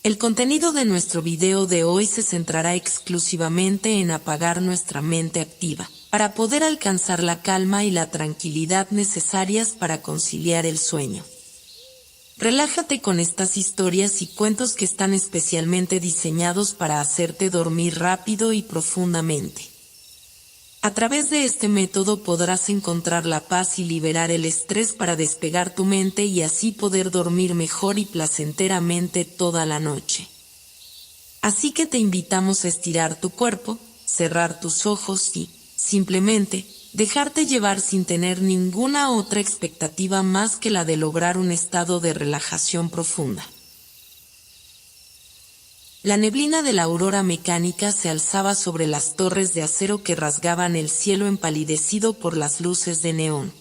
El contenido de nuestro video de hoy se centrará exclusivamente en apagar nuestra mente activa, para poder alcanzar la calma y la tranquilidad necesarias para conciliar el sueño. Relájate con estas historias y cuentos que están especialmente diseñados para hacerte dormir rápido y profundamente. A través de este método podrás encontrar la paz y liberar el estrés para despegar tu mente y así poder dormir mejor y placenteramente toda la noche. Así que te invitamos a estirar tu cuerpo, cerrar tus ojos y, simplemente, dejarte llevar sin tener ninguna otra expectativa más que la de lograr un estado de relajación profunda. La neblina de la aurora mecánica se alzaba sobre las torres de acero que rasgaban el cielo empalidecido por las luces de neón.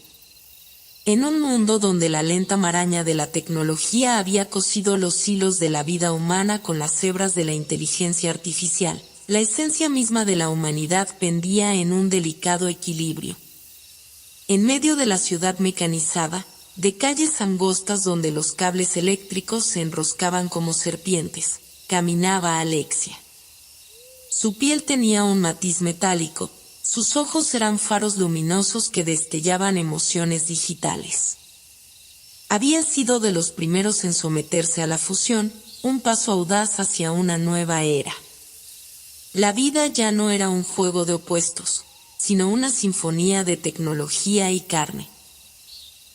En un mundo donde la lenta maraña de la tecnología había cosido los hilos de la vida humana con las hebras de la inteligencia artificial, la esencia misma de la humanidad pendía en un delicado equilibrio. En medio de la ciudad mecanizada, de calles angostas donde los cables eléctricos se enroscaban como serpientes, caminaba Alexia. Su piel tenía un matiz metálico, sus ojos eran faros luminosos que destellaban emociones digitales. Había sido de los primeros en someterse a la fusión, un paso audaz hacia una nueva era. La vida ya no era un juego de opuestos, sino una sinfonía de tecnología y carne.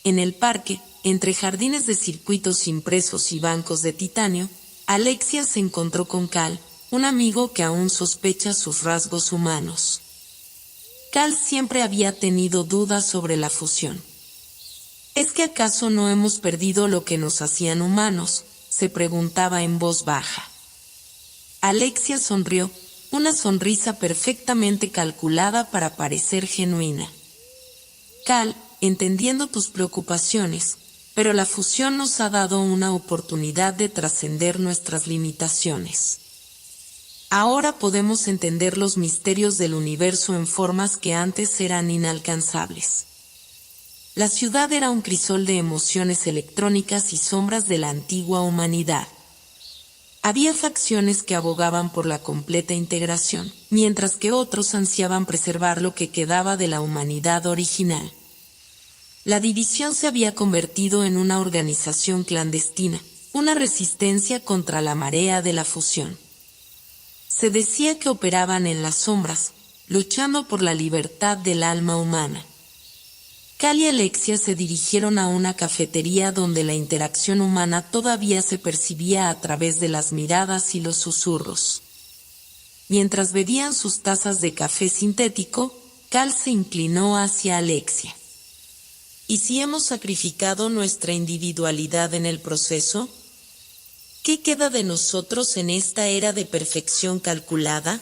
En el parque, entre jardines de circuitos impresos y bancos de titanio, Alexia se encontró con Cal, un amigo que aún sospecha sus rasgos humanos. Cal siempre había tenido dudas sobre la fusión. ¿Es que acaso no hemos perdido lo que nos hacían humanos?, se preguntaba en voz baja. Alexia sonrió, una sonrisa perfectamente calculada para parecer genuina. Cal, entendiendo tus preocupaciones, pero la fusión nos ha dado una oportunidad de trascender nuestras limitaciones. Ahora podemos entender los misterios del universo en formas que antes eran inalcanzables. La ciudad era un crisol de emociones electrónicas y sombras de la antigua humanidad. Había facciones que abogaban por la completa integración, mientras que otros ansiaban preservar lo que quedaba de la humanidad original. La división se había convertido en una organización clandestina, una resistencia contra la marea de la fusión. Se decía que operaban en las sombras, luchando por la libertad del alma humana. Cal y Alexia se dirigieron a una cafetería donde la interacción humana todavía se percibía a través de las miradas y los susurros. Mientras bebían sus tazas de café sintético, Cal se inclinó hacia Alexia. ¿Y si hemos sacrificado nuestra individualidad en el proceso? ¿Qué queda de nosotros en esta era de perfección calculada?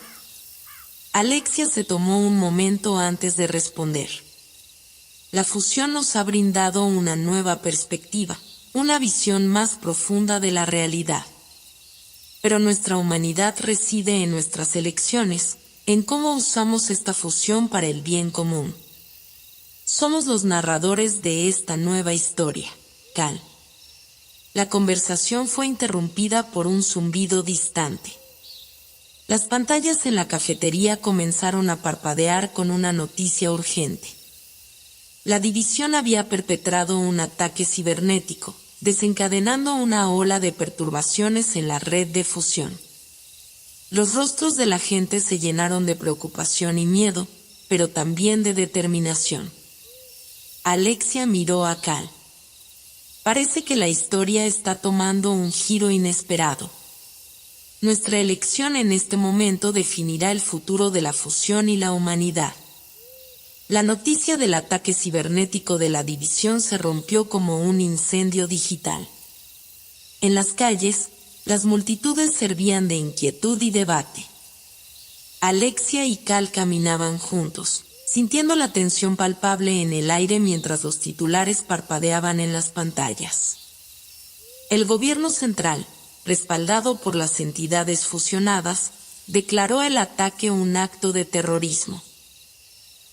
Alexia se tomó un momento antes de responder. La fusión nos ha brindado una nueva perspectiva, una visión más profunda de la realidad. Pero nuestra humanidad reside en nuestras elecciones, en cómo usamos esta fusión para el bien común. Somos los narradores de esta nueva historia, Cal. La conversación fue interrumpida por un zumbido distante. Las pantallas en la cafetería comenzaron a parpadear con una noticia urgente. La división había perpetrado un ataque cibernético, desencadenando una ola de perturbaciones en la red de fusión. Los rostros de la gente se llenaron de preocupación y miedo, pero también de determinación. Alexia miró a Cal. Parece que la historia está tomando un giro inesperado. Nuestra elección en este momento definirá el futuro de la fusión y la humanidad. La noticia del ataque cibernético de la división se rompió como un incendio digital. En las calles, las multitudes servían de inquietud y debate. Alexia y Cal caminaban juntos, sintiendo la tensión palpable en el aire mientras los titulares parpadeaban en las pantallas. El gobierno central, respaldado por las entidades fusionadas, declaró el ataque un acto de terrorismo.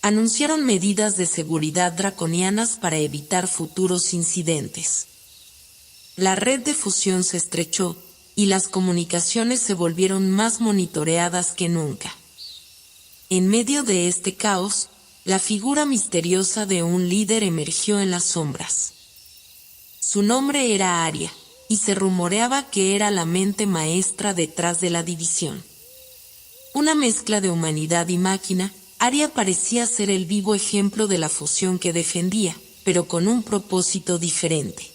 Anunciaron medidas de seguridad draconianas para evitar futuros incidentes. La red de fusión se estrechó, y las comunicaciones se volvieron más monitoreadas que nunca. En medio de este caos, la figura misteriosa de un líder emergió en las sombras. Su nombre era Aria, y se rumoreaba que era la mente maestra detrás de la división. Una mezcla de humanidad y máquina, Aria parecía ser el vivo ejemplo de la fusión que defendía, pero con un propósito diferente.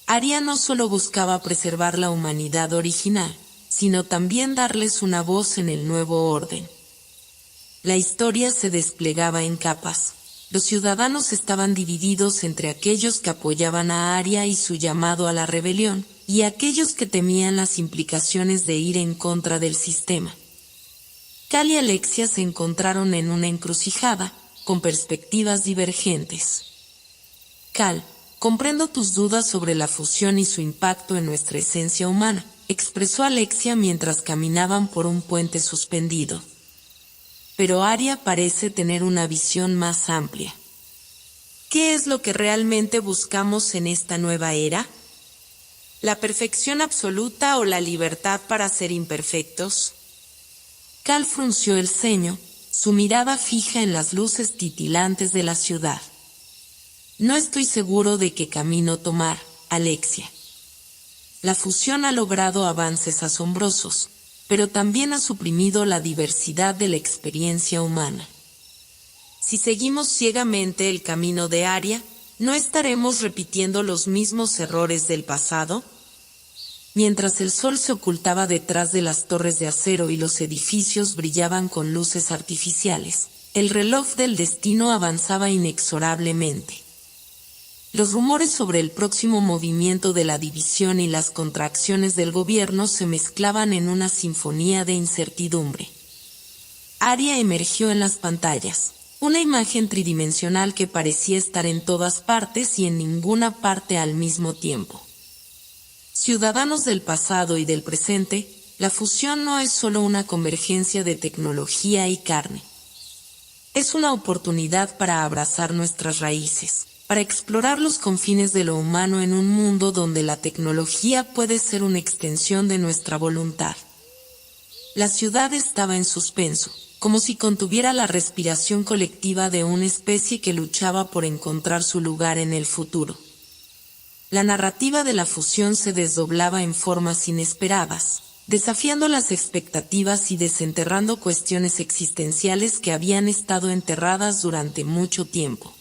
Aria no solo buscaba preservar la humanidad original, sino también darles una voz en el nuevo orden. La historia se desplegaba en capas. Los ciudadanos estaban divididos entre aquellos que apoyaban a Aria y su llamado a la rebelión, y aquellos que temían las implicaciones de ir en contra del sistema. Cal y Alexia se encontraron en una encrucijada, con perspectivas divergentes. Cal, comprendo tus dudas sobre la fusión y su impacto en nuestra esencia humana, expresó Alexia mientras caminaban por un puente suspendido. Pero Aria parece tener una visión más amplia. ¿Qué es lo que realmente buscamos en esta nueva era? ¿La perfección absoluta o la libertad para ser imperfectos? Cal frunció el ceño, su mirada fija en las luces titilantes de la ciudad. No estoy seguro de qué camino tomar, Alexia. La fusión ha logrado avances asombrosos, pero también ha suprimido la diversidad de la experiencia humana. Si seguimos ciegamente el camino de Aria, ¿no estaremos repitiendo los mismos errores del pasado? Mientras el sol se ocultaba detrás de las torres de acero y los edificios brillaban con luces artificiales, el reloj del destino avanzaba inexorablemente. Los rumores sobre el próximo movimiento de la división y las contracciones del gobierno se mezclaban en una sinfonía de incertidumbre. Aria emergió en las pantallas, una imagen tridimensional que parecía estar en todas partes y en ninguna parte al mismo tiempo. Ciudadanos del pasado y del presente, la fusión no es solo una convergencia de tecnología y carne. Es una oportunidad para abrazar nuestras raíces, para explorar los confines de lo humano en un mundo donde la tecnología puede ser una extensión de nuestra voluntad. La ciudad estaba en suspenso, como si contuviera la respiración colectiva de una especie que luchaba por encontrar su lugar en el futuro. La narrativa de la fusión se desdoblaba en formas inesperadas, desafiando las expectativas y desenterrando cuestiones existenciales que habían estado enterradas durante mucho tiempo.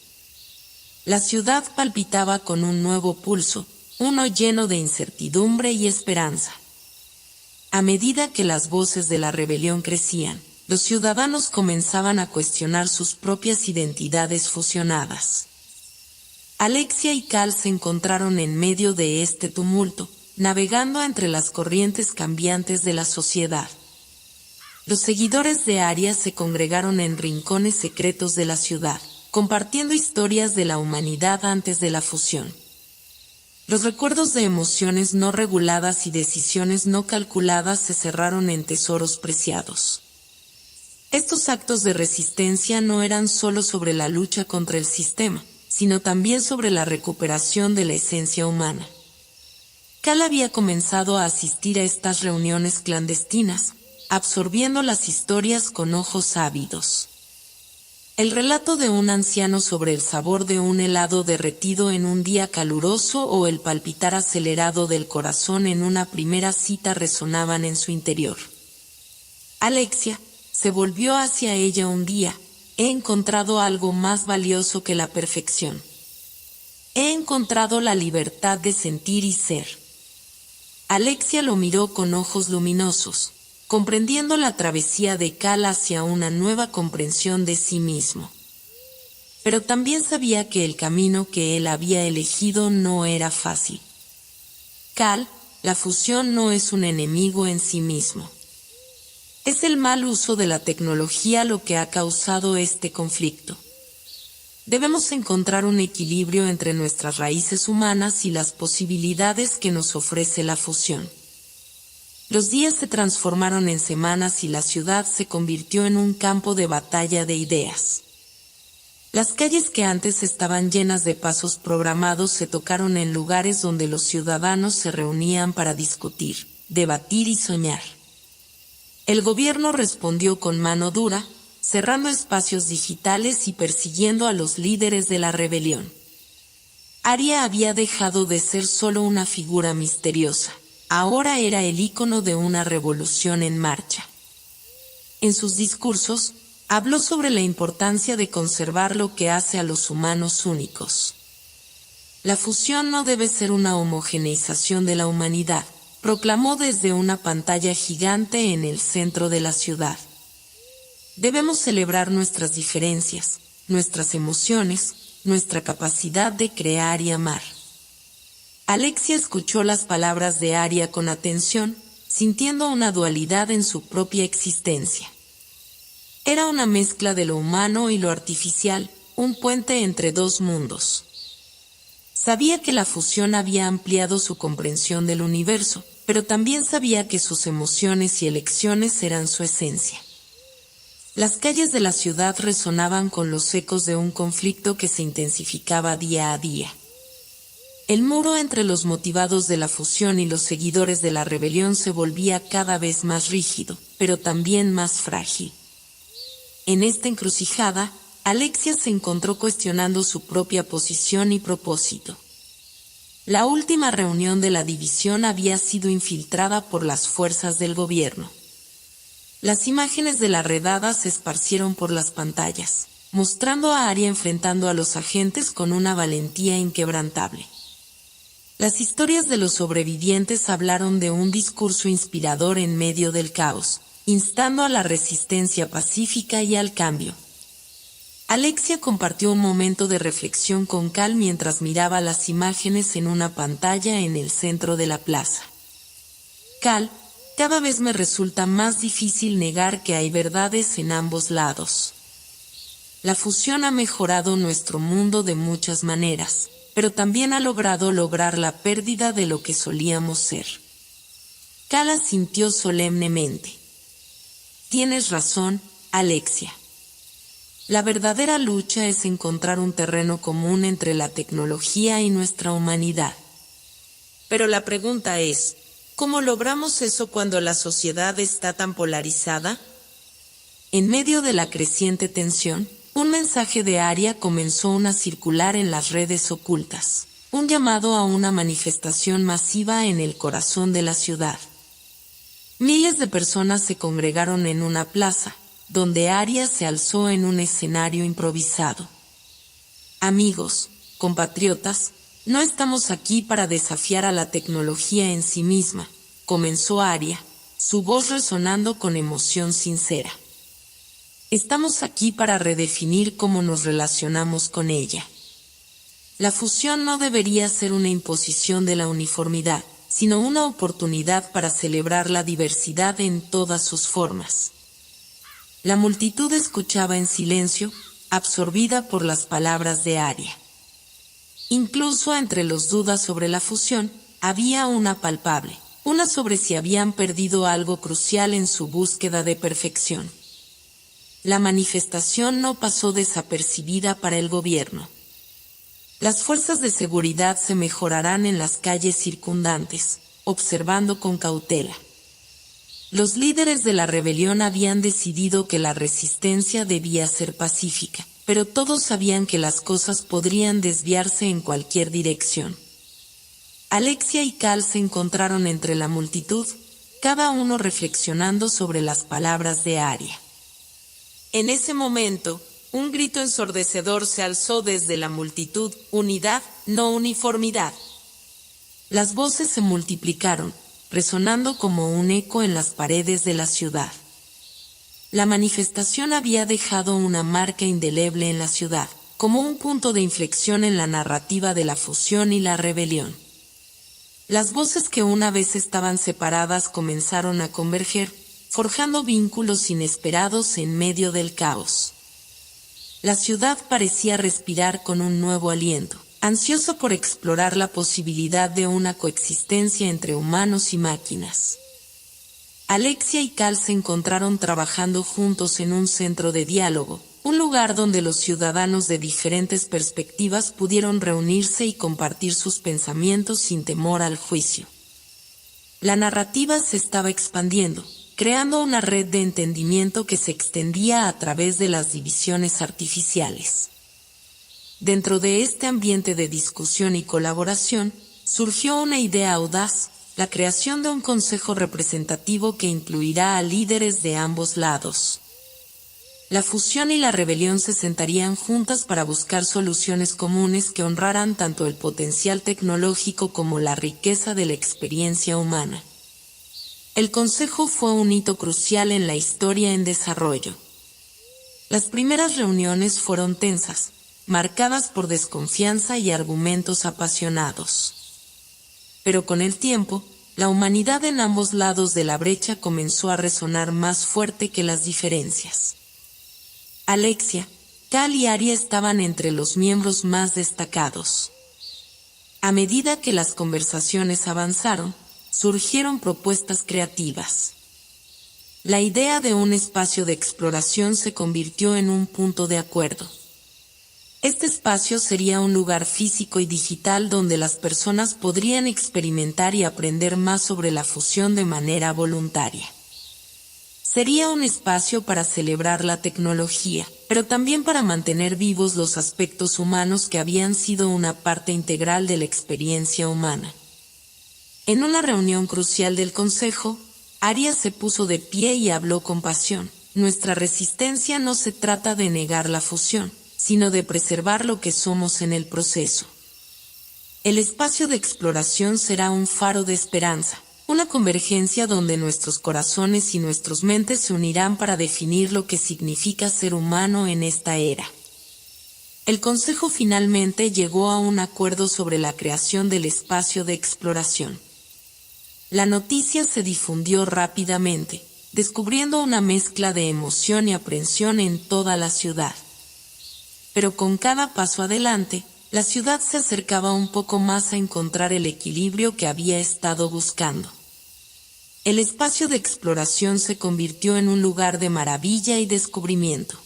La ciudad palpitaba con un nuevo pulso, uno lleno de incertidumbre y esperanza. A medida que las voces de la rebelión crecían, los ciudadanos comenzaban a cuestionar sus propias identidades fusionadas. Alexia y Cal se encontraron en medio de este tumulto, navegando entre las corrientes cambiantes de la sociedad. Los seguidores de Aria se congregaron en rincones secretos de la ciudad, compartiendo historias de la humanidad antes de la fusión. Los recuerdos de emociones no reguladas y decisiones no calculadas se cerraron en tesoros preciados. Estos actos de resistencia no eran solo sobre la lucha contra el sistema, sino también sobre la recuperación de la esencia humana. Cal había comenzado a asistir a estas reuniones clandestinas, absorbiendo las historias con ojos ávidos. El relato de un anciano sobre el sabor de un helado derretido en un día caluroso o el palpitar acelerado del corazón en una primera cita resonaban en su interior. Alexia se volvió hacia ella un día. He encontrado algo más valioso que la perfección. He encontrado la libertad de sentir y ser. Alexia lo miró con ojos luminosos, comprendiendo la travesía de Cal hacia una nueva comprensión de sí mismo. Pero también sabía que el camino que él había elegido no era fácil. Cal, la fusión no es un enemigo en sí mismo. Es el mal uso de la tecnología lo que ha causado este conflicto. Debemos encontrar un equilibrio entre nuestras raíces humanas y las posibilidades que nos ofrece la fusión. Los días se transformaron en semanas y la ciudad se convirtió en un campo de batalla de ideas. Las calles que antes estaban llenas de pasos programados se tocaron en lugares donde los ciudadanos se reunían para discutir, debatir y soñar. El gobierno respondió con mano dura, cerrando espacios digitales y persiguiendo a los líderes de la rebelión. Aria había dejado de ser solo una figura misteriosa, ahora era el ícono de una revolución en marcha. En sus discursos, habló sobre la importancia de conservar lo que hace a los humanos únicos. La fusión no debe ser una homogeneización de la humanidad, proclamó desde una pantalla gigante en el centro de la ciudad. Debemos celebrar nuestras diferencias, nuestras emociones, nuestra capacidad de crear y amar. Alexia escuchó las palabras de Aria con atención, sintiendo una dualidad en su propia existencia. Era una mezcla de lo humano y lo artificial, un puente entre dos mundos. Sabía que la fusión había ampliado su comprensión del universo, pero también sabía que sus emociones y elecciones eran su esencia. Las calles de la ciudad resonaban con los ecos de un conflicto que se intensificaba día a día. El muro entre los motivados de la fusión y los seguidores de la rebelión se volvía cada vez más rígido, pero también más frágil. En esta encrucijada, Alexia se encontró cuestionando su propia posición y propósito. La última reunión de la división había sido infiltrada por las fuerzas del gobierno. Las imágenes de la redada se esparcieron por las pantallas, mostrando a Aria enfrentando a los agentes con una valentía inquebrantable. Las historias de los sobrevivientes hablaron de un discurso inspirador en medio del caos, instando a la resistencia pacífica y al cambio. Alexia compartió un momento de reflexión con Cal mientras miraba las imágenes en una pantalla en el centro de la plaza. Cal, cada vez me resulta más difícil negar que hay verdades en ambos lados. La fusión ha mejorado nuestro mundo de muchas maneras, pero también ha logrado la pérdida de lo que solíamos ser. Cal asintió solemnemente. Tienes razón, Alexia. La verdadera lucha es encontrar un terreno común entre la tecnología y nuestra humanidad. Pero la pregunta es, ¿cómo logramos eso cuando la sociedad está tan polarizada? En medio de la creciente tensión, un mensaje de Aria comenzó a circular en las redes ocultas, un llamado a una manifestación masiva en el corazón de la ciudad. Miles de personas se congregaron en una plaza, donde Aria se alzó en un escenario improvisado. Amigos, compatriotas, no estamos aquí para desafiar a la tecnología en sí misma, comenzó Aria, su voz resonando con emoción sincera. Estamos aquí para redefinir cómo nos relacionamos con ella. La fusión no debería ser una imposición de la uniformidad, sino una oportunidad para celebrar la diversidad en todas sus formas. La multitud escuchaba en silencio, absorbida por las palabras de Aria. Incluso entre los dudas sobre la fusión, había una palpable, una sobre si habían perdido algo crucial en su búsqueda de perfección. La manifestación no pasó desapercibida para el gobierno. Las fuerzas de seguridad se mejorarán en las calles circundantes, observando con cautela. Los líderes de la rebelión habían decidido que la resistencia debía ser pacífica, pero todos sabían que las cosas podrían desviarse en cualquier dirección. Alexia y Cal se encontraron entre la multitud, cada uno reflexionando sobre las palabras de Aria. En ese momento, un grito ensordecedor se alzó desde la multitud: unidad, no uniformidad. Las voces se multiplicaron, resonando como un eco en las paredes de la ciudad. La manifestación había dejado una marca indeleble en la ciudad, como un punto de inflexión en la narrativa de la fusión y la rebelión. Las voces que una vez estaban separadas comenzaron a converger, forjando vínculos inesperados en medio del caos. La ciudad parecía respirar con un nuevo aliento, ansioso por explorar la posibilidad de una coexistencia entre humanos y máquinas. Alexia y Cal se encontraron trabajando juntos en un centro de diálogo, un lugar donde los ciudadanos de diferentes perspectivas pudieron reunirse y compartir sus pensamientos sin temor al juicio. La narrativa se estaba expandiendo, creando una red de entendimiento que se extendía a través de las divisiones artificiales. Dentro de este ambiente de discusión y colaboración, surgió una idea audaz: la creación de un consejo representativo que incluirá a líderes de ambos lados. La fusión y la rebelión se sentarían juntas para buscar soluciones comunes que honraran tanto el potencial tecnológico como la riqueza de la experiencia humana. El consejo fue un hito crucial en la historia en desarrollo. Las primeras reuniones fueron tensas, marcadas por desconfianza y argumentos apasionados. Pero con el tiempo, la humanidad en ambos lados de la brecha comenzó a resonar más fuerte que las diferencias. Alexia, Cal y Aria estaban entre los miembros más destacados. A medida que las conversaciones avanzaron, surgieron propuestas creativas. La idea de un espacio de exploración se convirtió en un punto de acuerdo. Este espacio sería un lugar físico y digital donde las personas podrían experimentar y aprender más sobre la fusión de manera voluntaria. Sería un espacio para celebrar la tecnología, pero también para mantener vivos los aspectos humanos que habían sido una parte integral de la experiencia humana. En una reunión crucial del Consejo, Aria se puso de pie y habló con pasión. Nuestra resistencia no se trata de negar la fusión, sino de preservar lo que somos en el proceso. El espacio de exploración será un faro de esperanza, una convergencia donde nuestros corazones y nuestras mentes se unirán para definir lo que significa ser humano en esta era. El Consejo finalmente llegó a un acuerdo sobre la creación del espacio de exploración. La noticia se difundió rápidamente, descubriendo una mezcla de emoción y aprensión en toda la ciudad. Pero con cada paso adelante, la ciudad se acercaba un poco más a encontrar el equilibrio que había estado buscando. El espacio de exploración se convirtió en un lugar de maravilla y descubrimiento.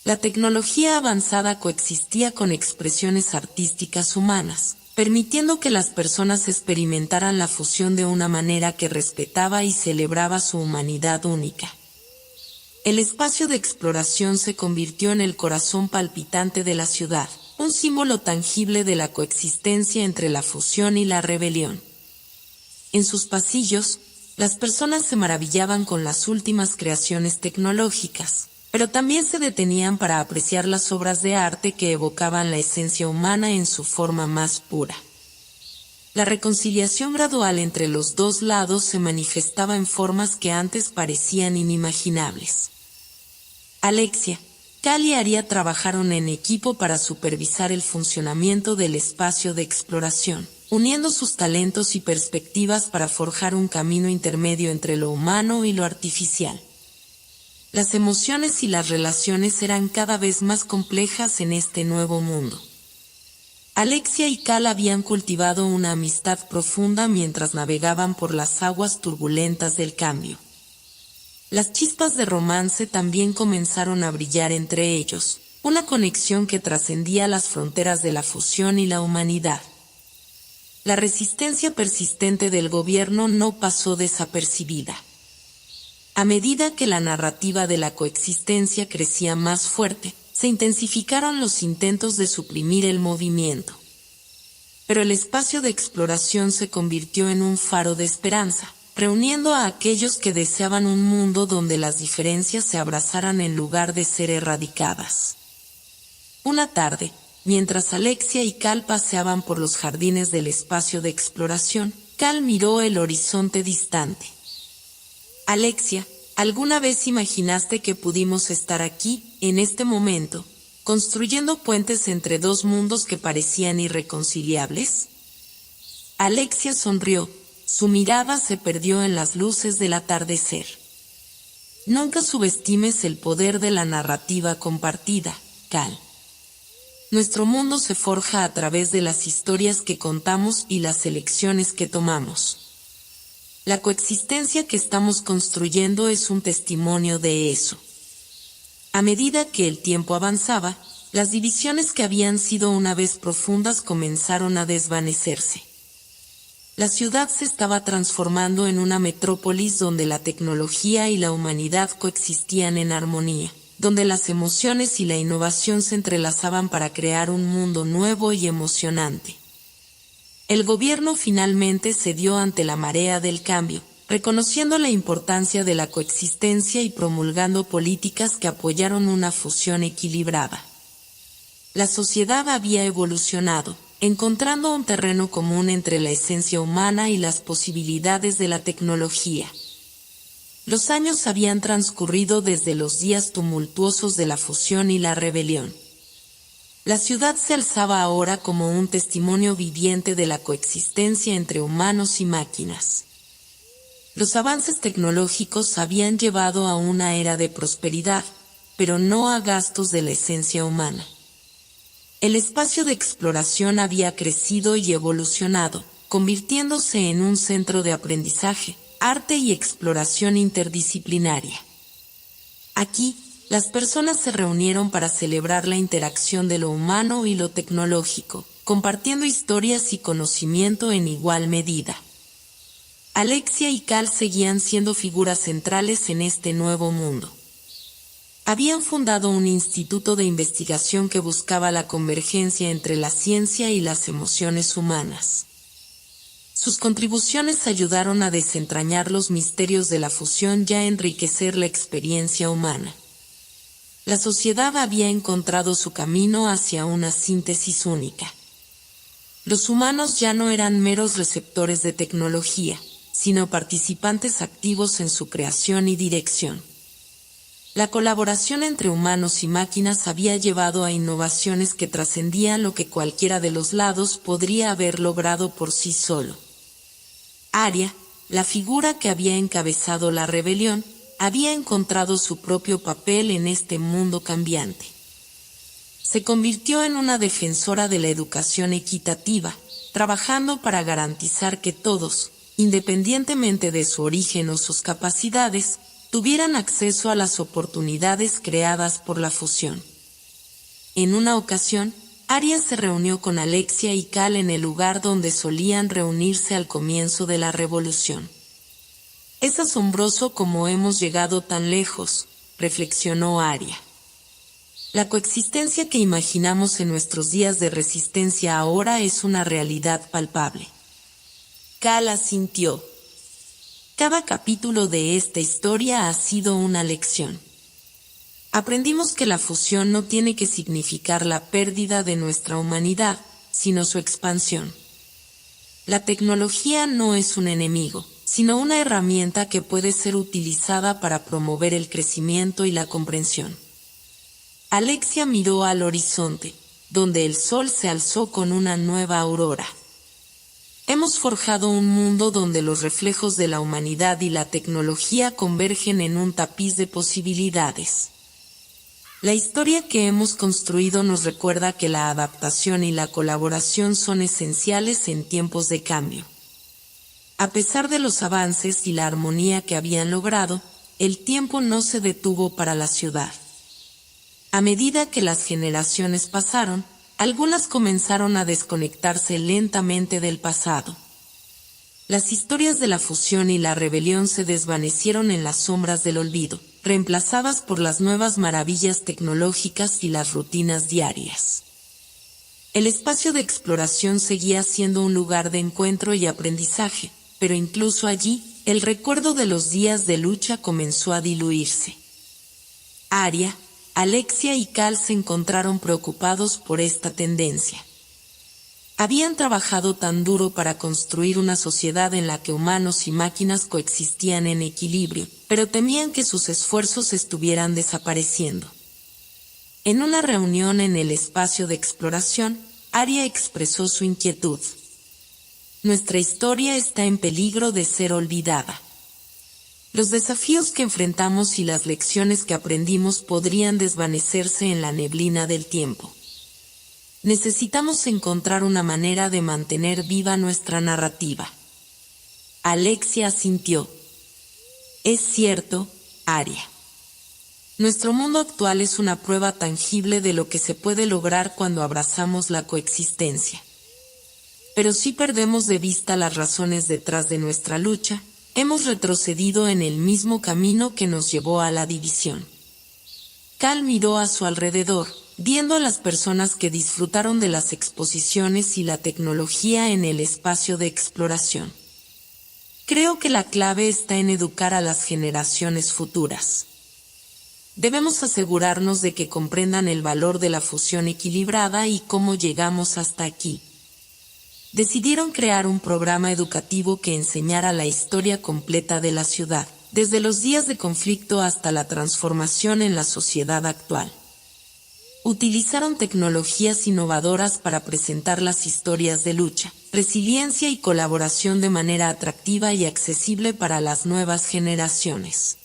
La tecnología avanzada coexistía con expresiones artísticas humanas, permitiendo que las personas experimentaran la fusión de una manera que respetaba y celebraba su humanidad única. El espacio de exploración se convirtió en el corazón palpitante de la ciudad, un símbolo tangible de la coexistencia entre la fusión y la rebelión. En sus pasillos, las personas se maravillaban con las últimas creaciones tecnológicas, pero también se detenían para apreciar las obras de arte que evocaban la esencia humana en su forma más pura. La reconciliación gradual entre los dos lados se manifestaba en formas que antes parecían inimaginables. Alexia, Cal y Aria trabajaron en equipo para supervisar el funcionamiento del espacio de exploración, uniendo sus talentos y perspectivas para forjar un camino intermedio entre lo humano y lo artificial. Las emociones y las relaciones eran cada vez más complejas en este nuevo mundo. Alexia y Cal habían cultivado una amistad profunda mientras navegaban por las aguas turbulentas del cambio. Las chispas de romance también comenzaron a brillar entre ellos, una conexión que trascendía las fronteras de la fusión y la humanidad. La resistencia persistente del gobierno no pasó desapercibida. A medida que la narrativa de la coexistencia crecía más fuerte, se intensificaron los intentos de suprimir el movimiento. Pero el espacio de exploración se convirtió en un faro de esperanza, reuniendo a aquellos que deseaban un mundo donde las diferencias se abrazaran en lugar de ser erradicadas. Una tarde, mientras Alexia y Cal paseaban por los jardines del espacio de exploración, Cal miró el horizonte distante. Alexia, ¿alguna vez imaginaste que pudimos estar aquí, en este momento, construyendo puentes entre dos mundos que parecían irreconciliables? Alexia sonrió. Su mirada se perdió en las luces del atardecer. Nunca subestimes el poder de la narrativa compartida, Cal. Nuestro mundo se forja a través de las historias que contamos y las elecciones que tomamos. La coexistencia que estamos construyendo es un testimonio de eso. A medida que el tiempo avanzaba, las divisiones que habían sido una vez profundas comenzaron a desvanecerse. La ciudad se estaba transformando en una metrópolis donde la tecnología y la humanidad coexistían en armonía, donde las emociones y la innovación se entrelazaban para crear un mundo nuevo y emocionante. El gobierno finalmente cedió ante la marea del cambio, reconociendo la importancia de la coexistencia y promulgando políticas que apoyaron una fusión equilibrada. La sociedad había evolucionado, encontrando un terreno común entre la esencia humana y las posibilidades de la tecnología. Los años habían transcurrido desde los días tumultuosos de la fusión y la rebelión. La ciudad se alzaba ahora como un testimonio viviente de la coexistencia entre humanos y máquinas. Los avances tecnológicos habían llevado a una era de prosperidad, pero no a gastos de la esencia humana. El espacio de exploración había crecido y evolucionado, convirtiéndose en un centro de aprendizaje, arte y exploración interdisciplinaria. Aquí, las personas se reunieron para celebrar la interacción de lo humano y lo tecnológico, compartiendo historias y conocimiento en igual medida. Alexia y Cal seguían siendo figuras centrales en este nuevo mundo. Habían fundado un instituto de investigación que buscaba la convergencia entre la ciencia y las emociones humanas. Sus contribuciones ayudaron a desentrañar los misterios de la fusión y a enriquecer la experiencia humana. La sociedad había encontrado su camino hacia una síntesis única. Los humanos ya no eran meros receptores de tecnología, sino participantes activos en su creación y dirección. La colaboración entre humanos y máquinas había llevado a innovaciones que trascendían lo que cualquiera de los lados podría haber logrado por sí solo. Aria, la figura que había encabezado la rebelión, había encontrado su propio papel en este mundo cambiante. Se convirtió en una defensora de la educación equitativa, trabajando para garantizar que todos, independientemente de su origen o sus capacidades, tuvieran acceso a las oportunidades creadas por la fusión. En una ocasión, Aria se reunió con Alexia y Cal en el lugar donde solían reunirse al comienzo de la revolución. «Es asombroso cómo hemos llegado tan lejos», reflexionó Aria. «La coexistencia que imaginamos en nuestros días de resistencia ahora es una realidad palpable». Cal asintió. Cada capítulo de esta historia ha sido una lección. Aprendimos que la fusión no tiene que significar la pérdida de nuestra humanidad, sino su expansión. La tecnología no es un enemigo, sino una herramienta que puede ser utilizada para promover el crecimiento y la comprensión. Alexia miró al horizonte, donde el sol se alzó con una nueva aurora. Hemos forjado un mundo donde los reflejos de la humanidad y la tecnología convergen en un tapiz de posibilidades. La historia que hemos construido nos recuerda que la adaptación y la colaboración son esenciales en tiempos de cambio. A pesar de los avances y la armonía que habían logrado, el tiempo no se detuvo para la ciudad. A medida que las generaciones pasaron, algunas comenzaron a desconectarse lentamente del pasado. Las historias de la fusión y la rebelión se desvanecieron en las sombras del olvido, reemplazadas por las nuevas maravillas tecnológicas y las rutinas diarias. El espacio de exploración seguía siendo un lugar de encuentro y aprendizaje, pero incluso allí, el recuerdo de los días de lucha comenzó a diluirse. Aria, Alexia y Cal se encontraron preocupados por esta tendencia. Habían trabajado tan duro para construir una sociedad en la que humanos y máquinas coexistían en equilibrio, pero temían que sus esfuerzos estuvieran desapareciendo. En una reunión en el espacio de exploración, Aria expresó su inquietud. Nuestra historia está en peligro de ser olvidada. Los desafíos que enfrentamos y las lecciones que aprendimos podrían desvanecerse en la neblina del tiempo. Necesitamos encontrar una manera de mantener viva nuestra narrativa. Alexia asintió. Es cierto, Aria. Nuestro mundo actual es una prueba tangible de lo que se puede lograr cuando abrazamos la coexistencia. Pero si perdemos de vista las razones detrás de nuestra lucha, hemos retrocedido en el mismo camino que nos llevó a la división. Cal miró a su alrededor, viendo a las personas que disfrutaron de las exposiciones y la tecnología en el espacio de exploración. Creo que la clave está en educar a las generaciones futuras. Debemos asegurarnos de que comprendan el valor de la fusión equilibrada y cómo llegamos hasta aquí. Decidieron crear un programa educativo que enseñara la historia completa de la ciudad, desde los días de conflicto hasta la transformación en la sociedad actual. Utilizaron tecnologías innovadoras para presentar las historias de lucha, resiliencia y colaboración de manera atractiva y accesible para las nuevas generaciones.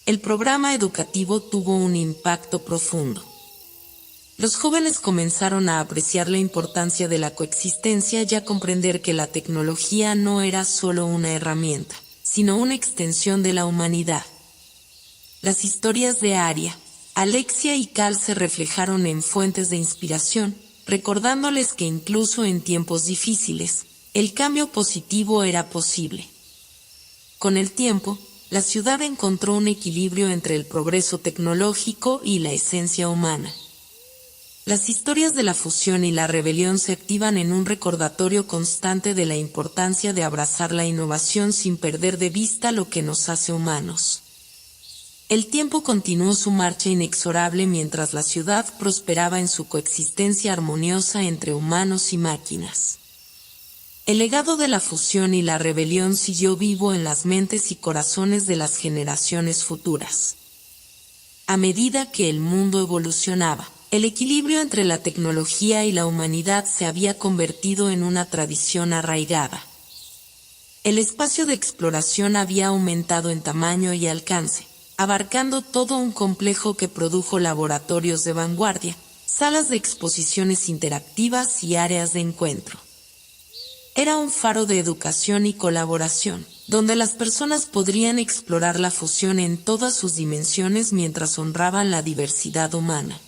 El programa educativo tuvo un impacto profundo. Los jóvenes comenzaron a apreciar la importancia de la coexistencia y a comprender que la tecnología no era solo una herramienta, sino una extensión de la humanidad. Las historias de Aria, Alexia y Cal se reflejaron en fuentes de inspiración, recordándoles que incluso en tiempos difíciles, el cambio positivo era posible. Con el tiempo, la ciudad encontró un equilibrio entre el progreso tecnológico y la esencia humana. Las historias de la fusión y la rebelión se activan en un recordatorio constante de la importancia de abrazar la innovación sin perder de vista lo que nos hace humanos. El tiempo continuó su marcha inexorable mientras la ciudad prosperaba en su coexistencia armoniosa entre humanos y máquinas. El legado de la fusión y la rebelión siguió vivo en las mentes y corazones de las generaciones futuras. A medida que el mundo evolucionaba, el equilibrio entre la tecnología y la humanidad se había convertido en una tradición arraigada. El espacio de exploración había aumentado en tamaño y alcance, abarcando todo un complejo que produjo laboratorios de vanguardia, salas de exposiciones interactivas y áreas de encuentro. Era un faro de educación y colaboración, donde las personas podrían explorar la fusión en todas sus dimensiones mientras honraban la diversidad humana.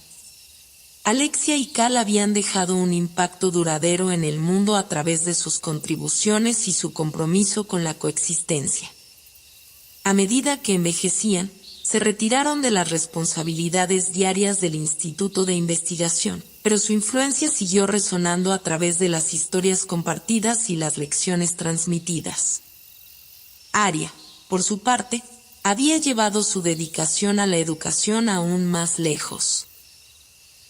Alexia y Cal habían dejado un impacto duradero en el mundo a través de sus contribuciones y su compromiso con la coexistencia. A medida que envejecían, se retiraron de las responsabilidades diarias del Instituto de Investigación, pero su influencia siguió resonando a través de las historias compartidas y las lecciones transmitidas. Aria, por su parte, había llevado su dedicación a la educación aún más lejos.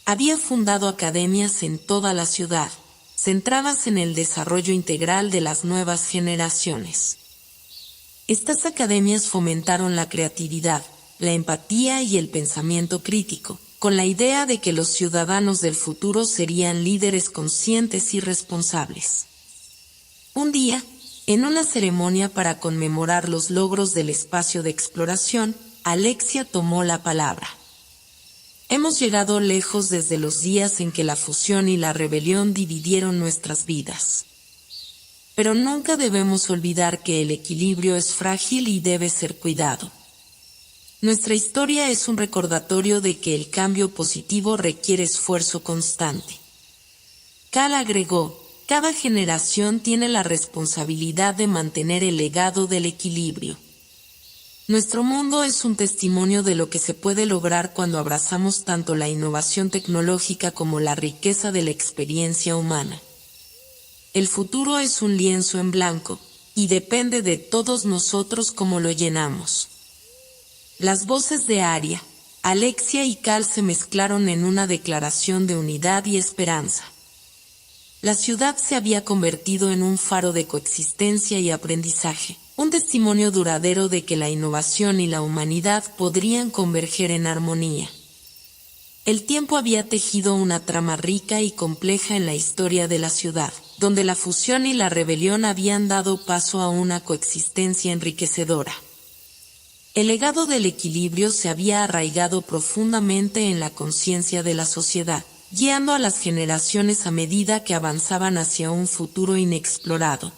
Había fundado academias en toda la ciudad, centradas en el desarrollo integral de las nuevas generaciones. Estas academias fomentaron la creatividad, la empatía y el pensamiento crítico, con la idea de que los ciudadanos del futuro serían líderes conscientes y responsables. Un día, en una ceremonia para conmemorar los logros del espacio de exploración, Alexia tomó la palabra. Hemos llegado lejos desde los días en que la fusión y la rebelión dividieron nuestras vidas. Pero nunca debemos olvidar que el equilibrio es frágil y debe ser cuidado. Nuestra historia es un recordatorio de que el cambio positivo requiere esfuerzo constante. Cal agregó, cada generación tiene la responsabilidad de mantener el legado del equilibrio. Nuestro mundo es un testimonio de lo que se puede lograr cuando abrazamos tanto la innovación tecnológica como la riqueza de la experiencia humana. El futuro es un lienzo en blanco, y depende de todos nosotros cómo lo llenamos. Las voces de Aria, Alexia y Cal se mezclaron en una declaración de unidad y esperanza. La ciudad se había convertido en un faro de coexistencia y aprendizaje, un testimonio duradero de que la innovación y la humanidad podrían converger en armonía. El tiempo había tejido una trama rica y compleja en la historia de la ciudad, donde la fusión y la rebelión habían dado paso a una coexistencia enriquecedora. El legado del equilibrio se había arraigado profundamente en la conciencia de la sociedad, guiando a las generaciones a medida que avanzaban hacia un futuro inexplorado.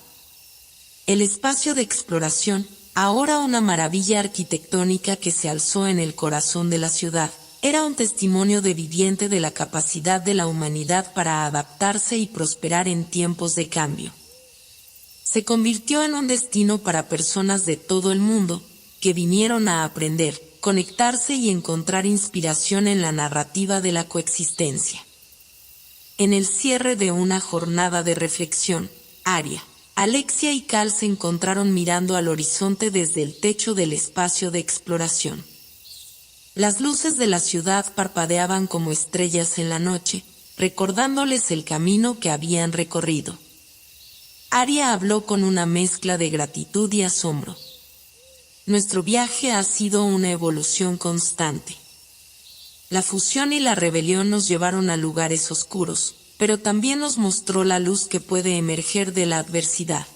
El espacio de exploración, ahora una maravilla arquitectónica que se alzó en el corazón de la ciudad, era un testimonio viviente de la capacidad de la humanidad para adaptarse y prosperar en tiempos de cambio. Se convirtió en un destino para personas de todo el mundo, que vinieron a aprender, conectarse y encontrar inspiración en la narrativa de la coexistencia. En el cierre de una jornada de reflexión, Aria, Alexia y Cal se encontraron mirando al horizonte desde el techo del espacio de exploración. Las luces de la ciudad parpadeaban como estrellas en la noche, recordándoles el camino que habían recorrido. Aria habló con una mezcla de gratitud y asombro. Nuestro viaje ha sido una evolución constante. La fusión y la rebelión nos llevaron a lugares oscuros, pero también nos mostró la luz que puede emerger de la adversidad.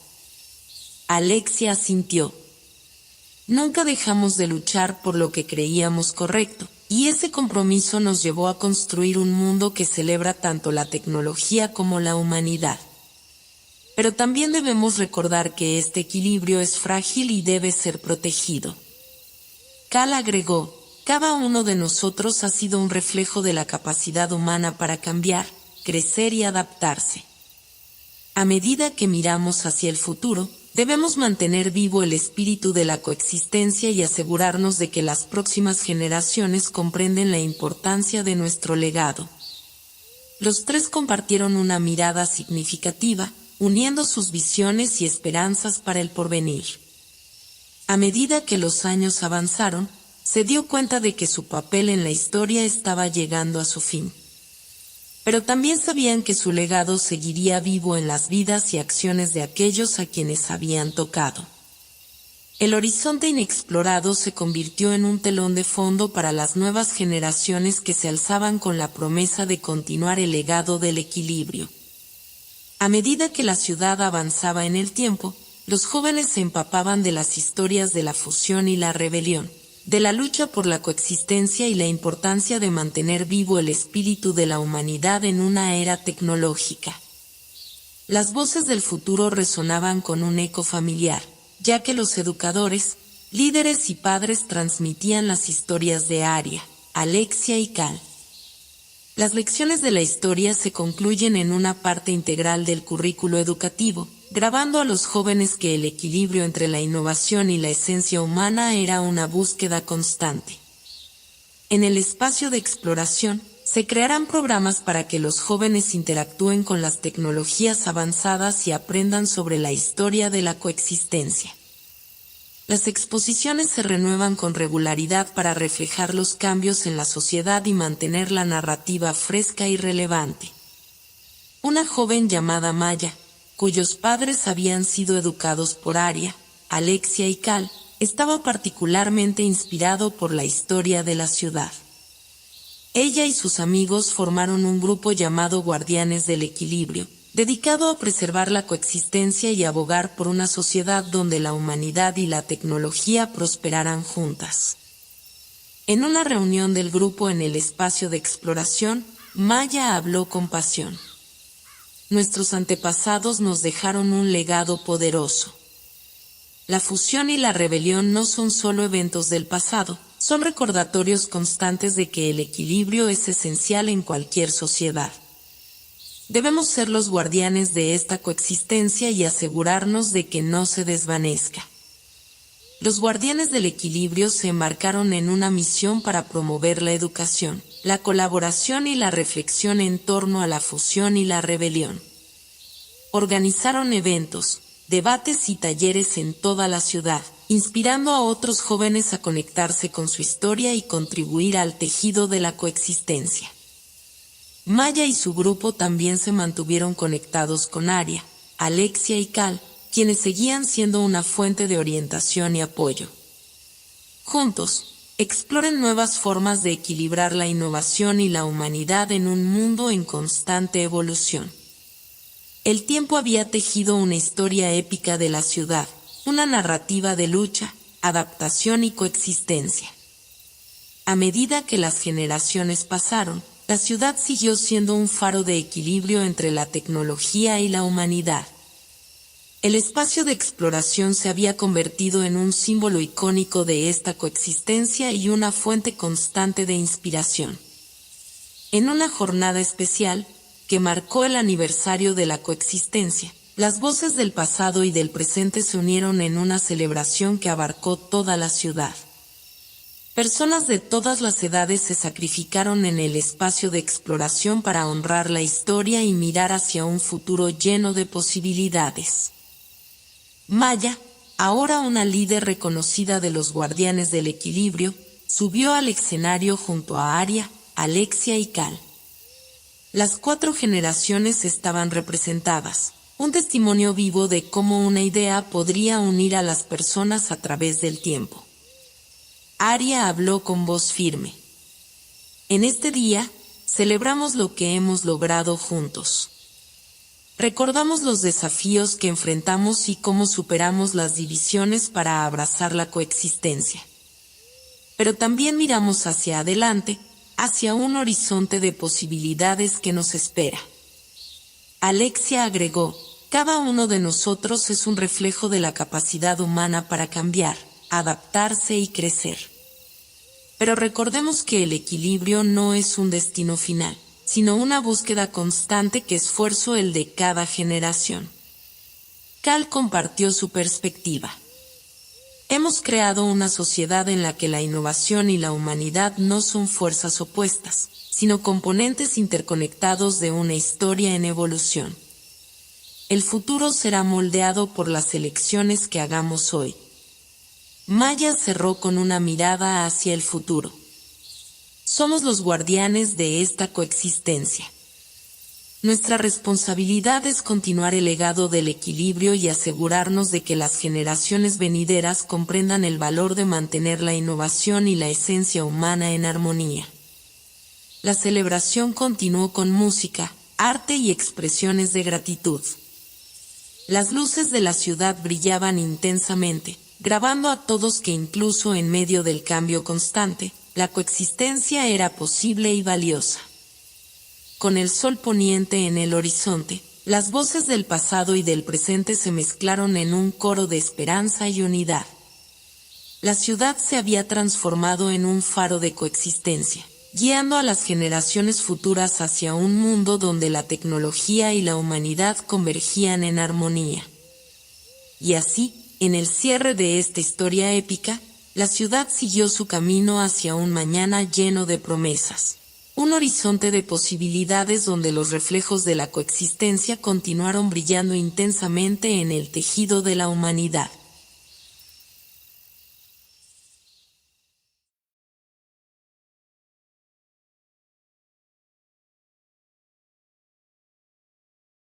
Alexia asintió. Nunca dejamos de luchar por lo que creíamos correcto, y ese compromiso nos llevó a construir un mundo que celebra tanto la tecnología como la humanidad. Pero también debemos recordar que este equilibrio es frágil y debe ser protegido. Cal agregó, cada uno de nosotros ha sido un reflejo de la capacidad humana para cambiar, crecer y adaptarse. A medida que miramos hacia el futuro, debemos mantener vivo el espíritu de la coexistencia y asegurarnos de que las próximas generaciones comprenden la importancia de nuestro legado. Los tres compartieron una mirada significativa, uniendo sus visiones y esperanzas para el porvenir. A medida que los años avanzaron, se dio cuenta de que su papel en la historia estaba llegando a su fin. Pero también sabían que su legado seguiría vivo en las vidas y acciones de aquellos a quienes habían tocado. El horizonte inexplorado se convirtió en un telón de fondo para las nuevas generaciones que se alzaban con la promesa de continuar el legado del equilibrio. A medida que la ciudad avanzaba en el tiempo, los jóvenes se empapaban de las historias de la fusión y la rebelión, de la lucha por la coexistencia y la importancia de mantener vivo el espíritu de la humanidad en una era tecnológica. Las voces del futuro resonaban con un eco familiar, ya que los educadores, líderes y padres transmitían las historias de Aria, Alexia y Cal. Las lecciones de la historia se concluyen en una parte integral del currículo educativo, grabando a los jóvenes que el equilibrio entre la innovación y la esencia humana era una búsqueda constante. En el espacio de exploración, se crearán programas para que los jóvenes interactúen con las tecnologías avanzadas y aprendan sobre la historia de la coexistencia. Las exposiciones se renuevan con regularidad para reflejar los cambios en la sociedad y mantener la narrativa fresca y relevante. Una joven llamada Maya, cuyos padres habían sido educados por Aria, Alexia y Cal, estaba particularmente inspirado por la historia de la ciudad. Ella y sus amigos formaron un grupo llamado Guardianes del Equilibrio, dedicado a preservar la coexistencia y abogar por una sociedad donde la humanidad y la tecnología prosperaran juntas. En una reunión del grupo en el espacio de exploración, Maya habló con pasión. Nuestros antepasados nos dejaron un legado poderoso. La fusión y la rebelión no son solo eventos del pasado, son recordatorios constantes de que el equilibrio es esencial en cualquier sociedad. Debemos ser los guardianes de esta coexistencia y asegurarnos de que no se desvanezca. Los guardianes del equilibrio se embarcaron en una misión para promover la educación, la colaboración y la reflexión en torno a la fusión y la rebelión. Organizaron eventos, debates y talleres en toda la ciudad, inspirando a otros jóvenes a conectarse con su historia y contribuir al tejido de la coexistencia. Maya y su grupo también se mantuvieron conectados con Aria, Alexia y Cal, quienes seguían siendo una fuente de orientación y apoyo. Juntos, exploren nuevas formas de equilibrar la innovación y la humanidad en un mundo en constante evolución. El tiempo había tejido una historia épica de la ciudad, una narrativa de lucha, adaptación y coexistencia. A medida que las generaciones pasaron, la ciudad siguió siendo un faro de equilibrio entre la tecnología y la humanidad. El espacio de exploración se había convertido en un símbolo icónico de esta coexistencia y una fuente constante de inspiración. En una jornada especial, que marcó el aniversario de la coexistencia, las voces del pasado y del presente se unieron en una celebración que abarcó toda la ciudad. Personas de todas las edades se sacrificaron en el espacio de exploración para honrar la historia y mirar hacia un futuro lleno de posibilidades. Maya, ahora una líder reconocida de los Guardianes del Equilibrio, subió al escenario junto a Aria, Alexia y Cal. Las 4 generaciones estaban representadas, un testimonio vivo de cómo una idea podría unir a las personas a través del tiempo. Aria habló con voz firme. En este día, celebramos lo que hemos logrado juntos. Recordamos los desafíos que enfrentamos y cómo superamos las divisiones para abrazar la coexistencia. Pero también miramos hacia adelante, hacia un horizonte de posibilidades que nos espera. Alexia agregó, cada uno de nosotros es un reflejo de la capacidad humana para cambiar, adaptarse y crecer. Pero recordemos que el equilibrio no es un destino final, sino una búsqueda constante que esfuerzo el de cada generación. Cal compartió su perspectiva. Hemos creado una sociedad en la que la innovación y la humanidad no son fuerzas opuestas, sino componentes interconectados de una historia en evolución. El futuro será moldeado por las elecciones que hagamos hoy. Maya cerró con una mirada hacia el futuro. Somos los guardianes de esta coexistencia. Nuestra responsabilidad es continuar el legado del equilibrio y asegurarnos de que las generaciones venideras comprendan el valor de mantener la innovación y la esencia humana en armonía. La celebración continuó con música, arte y expresiones de gratitud. Las luces de la ciudad brillaban intensamente, grabando a todos que incluso en medio del cambio constante, la coexistencia era posible y valiosa. Con el sol poniente en el horizonte, las voces del pasado y del presente se mezclaron en un coro de esperanza y unidad. La ciudad se había transformado en un faro de coexistencia, guiando a las generaciones futuras hacia un mundo donde la tecnología y la humanidad convergían en armonía. Y así, en el cierre de esta historia épica, la ciudad siguió su camino hacia un mañana lleno de promesas. Un horizonte de posibilidades donde los reflejos de la coexistencia continuaron brillando intensamente en el tejido de la humanidad.